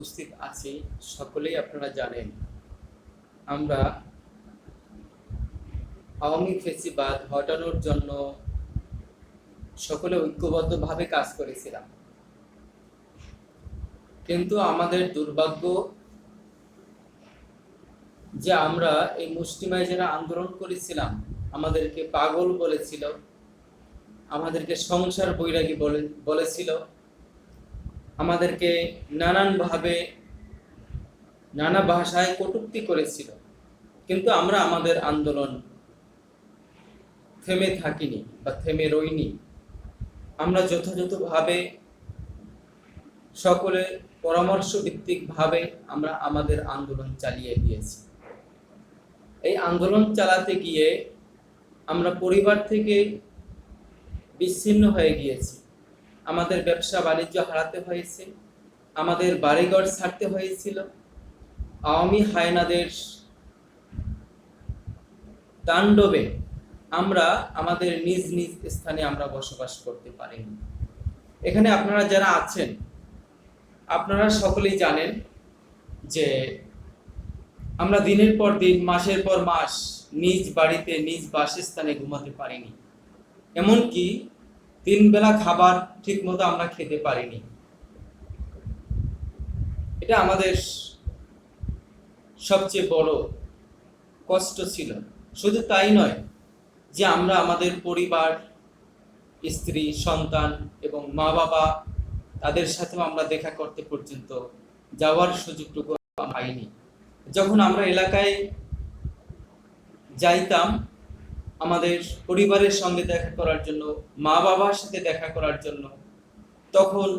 উপস্থিত আছি, সকলেই আপনারা জানেন আমরা আওয়ামী ফ্যাসিবাদ হটানোর জন্য সকলে ঐক্যবদ্ধভাবে কাজ করেছিলাম। কিন্তু আমাদের দুর্ভাগ্য যে আমরা এই মুষ্টিমেয় যারা আন্দোলন করেছিলাম আমাদেরকে পাগল বলেছিল, আমাদেরকে সংসার বৈরাগী বলেছিল, আমাদেরকে নানানভাবে নানা ভাষায় কটূক্তি করেছিল। কিন্তু আমরা আমাদের আন্দোলন থেমে থাকিনি বা থেমে রইনি। আমরা যথাযথভাবে সকলে পরামর্শ ভিত্তিকভাবে আমরা আমাদের আন্দোলন চালিয়ে গিয়েছি। এই আন্দোলন চালাতে গিয়ে আমরা পরিবার থেকে বিচ্ছিন্ন হয়ে গিয়েছি, আমাদের ব্যবসা বাণিজ্য হারাতে হয়েছে, আমাদের বাড়িঘর ছাড়তে হয়েছিল। আওয়ামী হায়নাদের তাণ্ডবে আমরা আমাদের নিজ নিজ স্থানে আমরা বসবাস করতে পারিনি। এখানে আপনারা যারা আছেন আপনারা সকলেই জানেন যে আমরা দিনের পর দিন মাসের পর মাস নিজ বাড়িতে নিজ বাসস্থানে ঘুমাতে পারিনি, এমনকি 3 বেলা খাবার ঠিক মতো আমরা খেতে পারিনি। এটা আমাদের সবচেয়ে বড় কষ্ট ছিল। শুধু তাই নয় যে আমরা আমাদের পরিবার, স্ত্রী, সন্তান এবং মা বাবা তাদের সাথেও আমরা দেখা করতে পর্যন্ত যাওয়ার সুযোগটুকু পাইনি। যখন আমরা এলাকায় যাইতাম আমাদের পরিবারের সঙ্গে দেখা করার জন্য, মা বাবার সাথে দেখা করার জন্য, তখন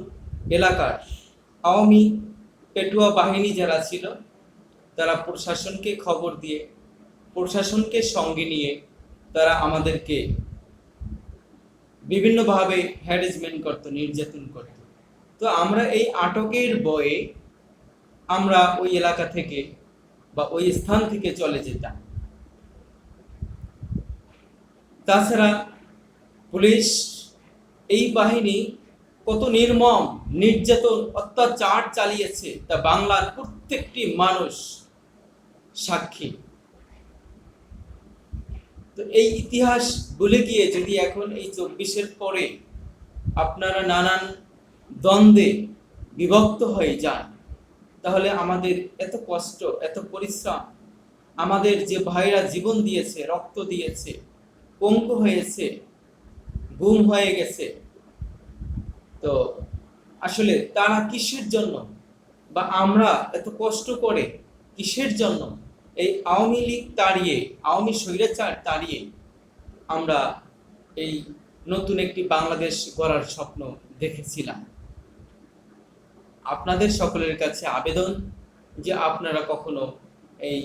এলাকার আওয়ামী পেটুয়া বাহিনী যারা ছিল তারা প্রশাসনকে খবর দিয়ে, প্রশাসনকে সঙ্গে নিয়ে তারা আমাদেরকে বিভিন্নভাবে হ্যারাসমেন্ট করত, নির্যাতন করত। তো আমরা এই আটকের ভয়ে আমরা ওই এলাকা থেকে বা ওই স্থান থেকে চলে যেতাম। তাছাড়া পুলিশ এই বাহিনী কত নির্মম নির্যাতন অত্যাচার চালিয়েছে তা বাংলার প্রত্যেকটি মানুষ সাক্ষী। তো এই ইতিহাস ভুলে গিয়ে যদি এখন এই 24-এর পরে আপনারা নানান দ্বন্দ্বে বিভক্ত হয়ে যান, তাহলে আমাদের এত কষ্ট, এত পরিশ্রম, আমাদের যে ভাইরা জীবন দিয়েছে, রক্ত দিয়েছে, পঙ্গু হয়েছে, গুম হয়ে গেছে, তো আসলে তারা কিসের জন্য বা আমরা এত কষ্ট করে কিসের জন্য এই আওয়ামী লীগ তাড়িয়ে, আওয়ামী স্বৈরাচার তাড়িয়ে আমরা এই নতুন একটি বাংলাদেশ গড়ার স্বপ্ন দেখেছিলাম। আপনাদের সকলের কাছে আবেদন যে আপনারা কখনো এই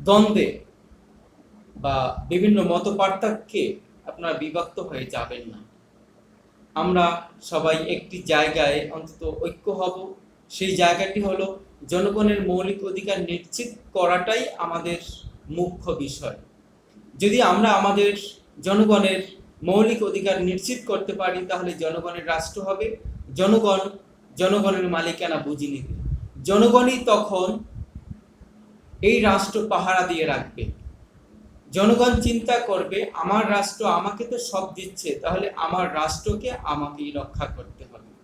দ্বন্দ্বে বা বিভিন্ন মতপার্থক্যে আপনারা বিভক্ত হয়ে যাবেন না। আমরা সবাই একটি জায়গায় অন্তত ঐক্য হব। সেই জায়গাটি হলো জনগণের মৌলিক অধিকার নিশ্চিত করাটাই আমাদের মুখ্য বিষয়। যদি আমরা আমাদের জনগণের মৌলিক অধিকার নিশ্চিত করতে পারি তাহলে জনগণের রাষ্ট্র হবে, জনগণ জনগণের মালিকানা বুঝে নিবে, জনগণই তখন এই রাষ্ট্র পাহারা দিয়ে রাখবে। জনগণ চিন্তা করবে আমার রাষ্ট্র আমাকে তো সব দিচ্ছে, তাহলে আমার রাষ্ট্রকে আমাকেই রক্ষা করতে হবে।